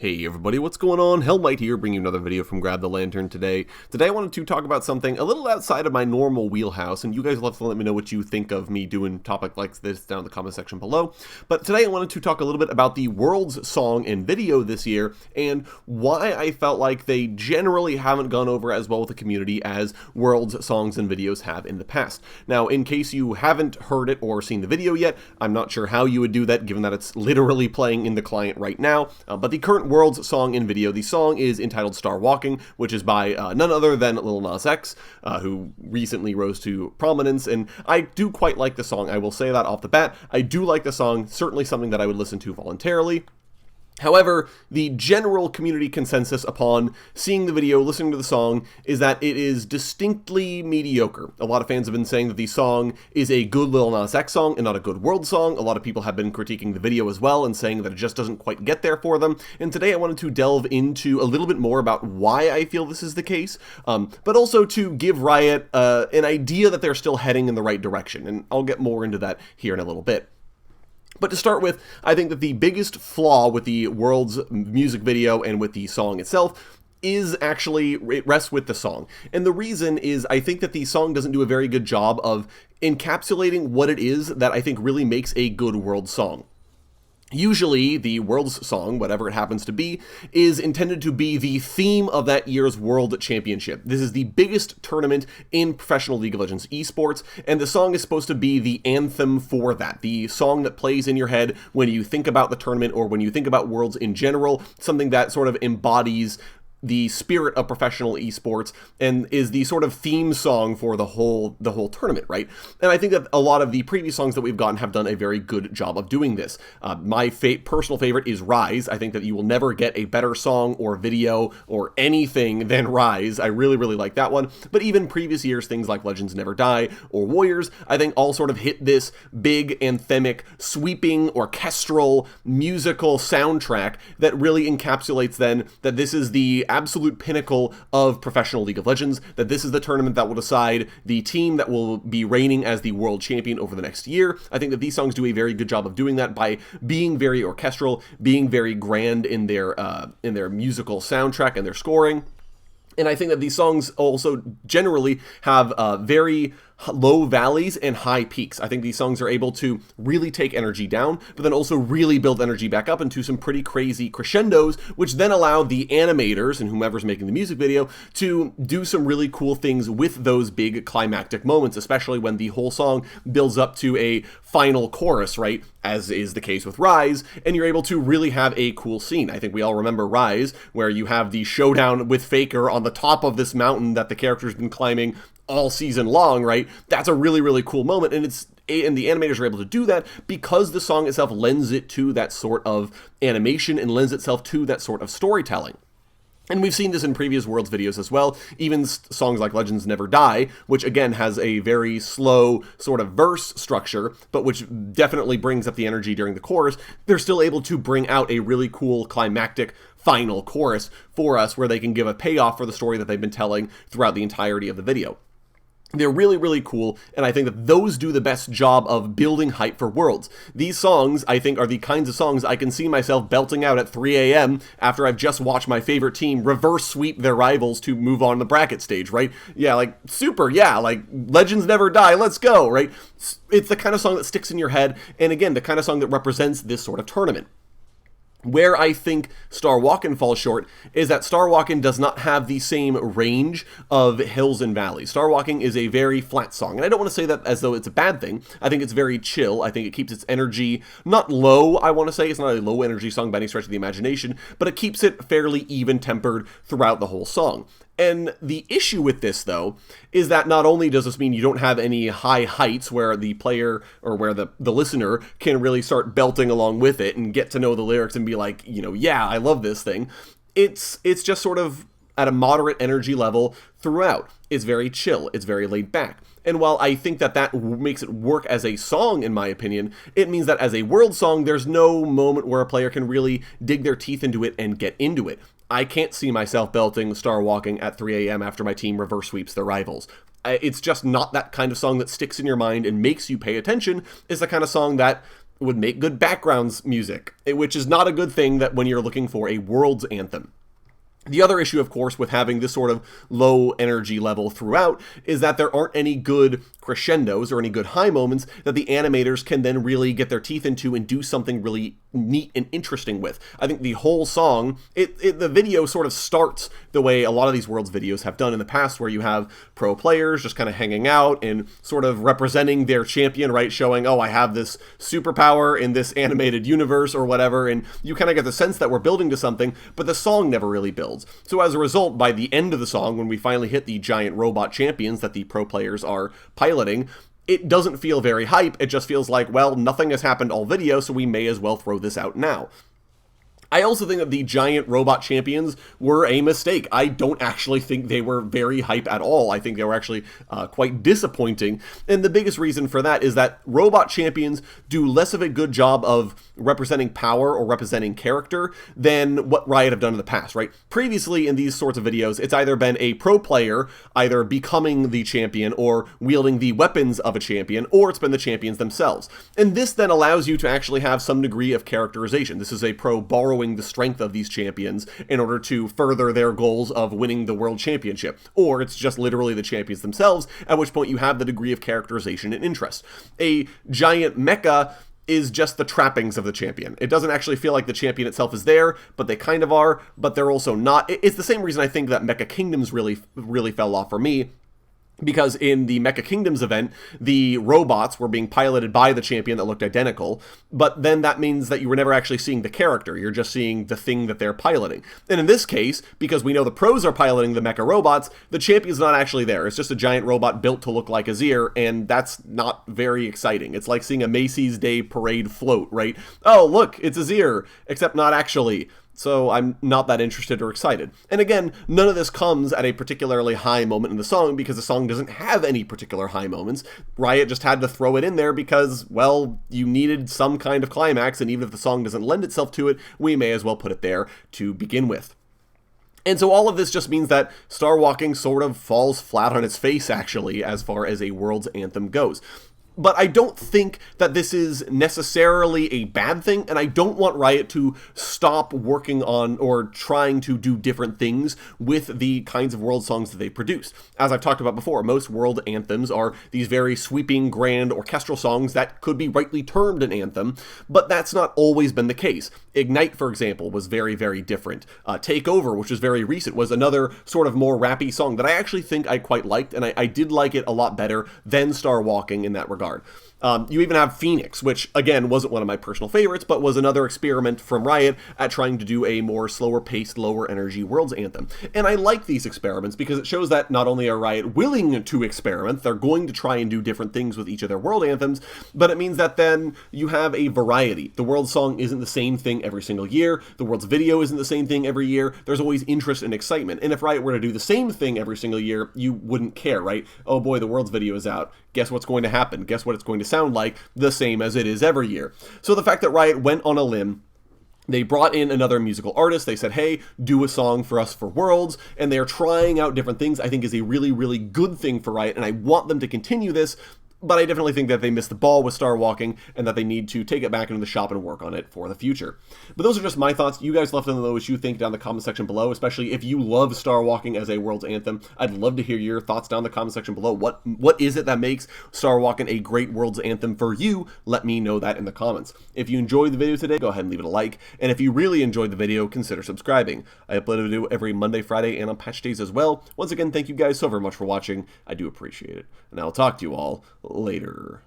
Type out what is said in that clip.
Hey everybody, what's going on? Hellmite here, bringing you another video from Grab the Lantern today. Today I wanted to talk about something a little outside of my normal wheelhouse, and you guys will have to let me know what you think of me doing topic like this down in the comment section below. But today I wanted to talk a little bit about the World's Song and Video this year, and why I felt like they generally haven't gone over as well with the community as World's Songs and Videos have in the past. Now, in case you haven't heard it or seen the video yet, I'm not sure how you would do that, given that it's literally playing in the client right now, but the current World's Song and Video. The song is entitled Star Walking, which is by none other than Lil Nas X, who recently rose to prominence, and I do quite like the song. I will say that off the bat. I do like the song, certainly something that I would listen to voluntarily. However, the general community consensus upon seeing the video, listening to the song, is that it is distinctly mediocre. A lot of fans have been saying that the song is a good Lil Nas X song and not a good World song. A lot of people have been critiquing the video as well and saying that it just doesn't quite get there for them. And today I wanted to delve into a little bit more about why I feel this is the case, but also to give Riot an idea that they're still heading in the right direction. And I'll get more into that here in a little bit. But to start with, I think that the biggest flaw with the World's music video and with the song itself is actually, it rests with the song. And the reason is I think that the song doesn't do a very good job of encapsulating what it is that I think really makes a good World song. Usually, the World's Song, whatever it happens to be, is intended to be the theme of that year's World Championship. This is the biggest tournament in professional League of Legends esports, and the song is supposed to be the anthem for that. The song that plays in your head when you think about the tournament or when you think about Worlds in general, something that sort of embodies the spirit of professional esports and is the sort of theme song for the whole tournament, right? And I think that a lot of the previous songs that we've gotten have done a very good job of doing this. My personal favorite is Rise. I think that you will never get a better song or video or anything than Rise. I really, really like that one. But even previous years, things like Legends Never Die or Warriors, I think all sort of hit this big, anthemic, sweeping, orchestral, musical soundtrack that really encapsulates then that this is the absolute pinnacle of professional League of Legends, that this is the tournament that will decide the team that will be reigning as the world champion over the next year. I think that these songs do a very good job of doing that by being very orchestral, being very grand in their musical soundtrack and their scoring. And I think that these songs also generally have very low valleys and high peaks. I think these songs are able to really take energy down, but then also really build energy back up into some pretty crazy crescendos, which then allow the animators and whomever's making the music video to do some really cool things with those big climactic moments, especially when the whole song builds up to a final chorus, right? As is the case with Rise, and you're able to really have a cool scene. I think we all remember Rise, where you have the showdown with Faker on the top of this mountain that the character's been climbing all season long, right? That's a really, really cool moment, and the animators are able to do that because the song itself lends it to that sort of animation and lends itself to that sort of storytelling. And we've seen this in previous Worlds videos as well, even songs like Legends Never Die, which again has a very slow sort of verse structure, but which definitely brings up the energy during the chorus. They're still able to bring out a really cool climactic final chorus for us where they can give a payoff for the story that they've been telling throughout the entirety of the video. They're really, really cool, and I think that those do the best job of building hype for Worlds. These songs, I think, are the kinds of songs I can see myself belting out at 3 a.m. after I've just watched my favorite team reverse sweep their rivals to move on to the bracket stage, right? Yeah, like, super, yeah, like, Legends Never Die, let's go, right? It's the kind of song that sticks in your head, and again, the kind of song that represents this sort of tournament. Where I think Star Walkin' falls short is that Star Walkin' does not have the same range of hills and valleys. Star Walking is a very flat song, and I don't want to say that as though it's a bad thing. I think it's very chill. I think it keeps its energy not low, I want to say. It's not a low energy song by any stretch of the imagination, but it keeps it fairly even-tempered throughout the whole song. And the issue with this, though, is that not only does this mean you don't have any high heights where the player or where the listener can really start belting along with it and get to know the lyrics and be like, you know, yeah, I love this thing. It's just sort of at a moderate energy level throughout. It's very chill. It's very laid back. And while I think that that makes it work as a song, in my opinion, it means that as a world song, there's no moment where a player can really dig their teeth into it and get into it. I can't see myself belting Star Walking at 3 a.m. after my team reverse sweeps their rivals. It's just not that kind of song that sticks in your mind and makes you pay attention. It's the kind of song that would make good backgrounds music, which is not a good thing that when you're looking for a world's anthem. The other issue, of course, with having this sort of low energy level throughout is that there aren't any good crescendos or any good high moments that the animators can then really get their teeth into and do something really neat and interesting with. I think the whole song, the video sort of starts the way a lot of these Worlds videos have done in the past, where you have pro players just kind of hanging out and sort of representing their champion, right? Showing, oh, I have this superpower in this animated universe or whatever, and you kind of get the sense that we're building to something, but the song never really builds. So as a result, by the end of the song, when we finally hit the giant robot champions that the pro players are piloting, it doesn't feel very hype. It just feels like, well, nothing has happened all video, so we may as well throw this out now. I also think that the giant robot champions were a mistake. I don't actually think they were very hype at all. I think they were actually quite disappointing. And the biggest reason for that is that robot champions do less of a good job of representing power or representing character than what Riot have done in the past, right? Previously in these sorts of videos, it's either been a pro player either becoming the champion or wielding the weapons of a champion, or it's been the champions themselves. And this then allows you to actually have some degree of characterization. This is a pro borrowing the strength of these champions in order to further their goals of winning the world championship, or it's just literally the champions themselves, at which point you have the degree of characterization and interest. A giant mecha is just the trappings of the champion. It doesn't actually feel like the champion itself is there, but they kind of are, but they're also not. It's the same reason I think that Mecha Kingdoms really fell off for me, because in the Mecha Kingdoms event, the robots were being piloted by the champion that looked identical, but then that means that you were never actually seeing the character, you're just seeing the thing that they're piloting. And in this case, because we know the pros are piloting the mecha robots, the champion's not actually there. It's just a giant robot built to look like Azir, and that's not very exciting. It's like seeing a Macy's Day Parade float, right? Oh, look, it's Azir, except not actually. So I'm not that interested or excited. And again, none of this comes at a particularly high moment in the song, because the song doesn't have any particular high moments. Riot just had to throw it in there because, well, you needed some kind of climax, and even if the song doesn't lend itself to it, we may as well put it there to begin with. And so all of this just means that Star Walking sort of falls flat on its face, actually, as far as a World's Anthem goes. But I don't think that this is necessarily a bad thing, and I don't want Riot to stop working on or trying to do different things with the kinds of world songs that they produce. As I've talked about before, most world anthems are these very sweeping, grand orchestral songs that could be rightly termed an anthem, but that's not always been the case. Ignite, for example, was very, very different. Take Over, which was very recent, was another sort of more rappy song that I actually think I quite liked, and I did like it a lot better than Star Walking in that regard. You even have Phoenix, which, again, wasn't one of my personal favorites, but was another experiment from Riot at trying to do a more slower-paced, lower-energy World's Anthem. And I like these experiments because it shows that not only are Riot willing to experiment, they're going to try and do different things with each of their World Anthems, but it means that then you have a variety. The World song isn't the same thing every single year. The World's video isn't the same thing every year. There's always interest and excitement. And if Riot were to do the same thing every single year, you wouldn't care, right? Oh boy, the World's video is out. Guess what's going to happen? Guess what it's going to sound like? The same as it is every year. So the fact that Riot went on a limb, they brought in another musical artist, they said, hey, do a song for us for Worlds, and they're trying out different things, I think is a really, really good thing for Riot, and I want them to continue this. But I definitely think that they missed the ball with Star Walking, and that they need to take it back into the shop and work on it for the future. But those are just my thoughts. You guys let them know what you think down in the comment section below, especially if you love Star Walking as a World's Anthem. I'd love to hear your thoughts down in the comment section below. What is it that makes Star Walking a great World's Anthem for you? Let me know that in the comments. If you enjoyed the video today, go ahead and leave it a like. And if you really enjoyed the video, consider subscribing. I upload a video every Monday, Friday, and on patch days as well. Once again, thank you guys so very much for watching. I do appreciate it. And I'll talk to you all later.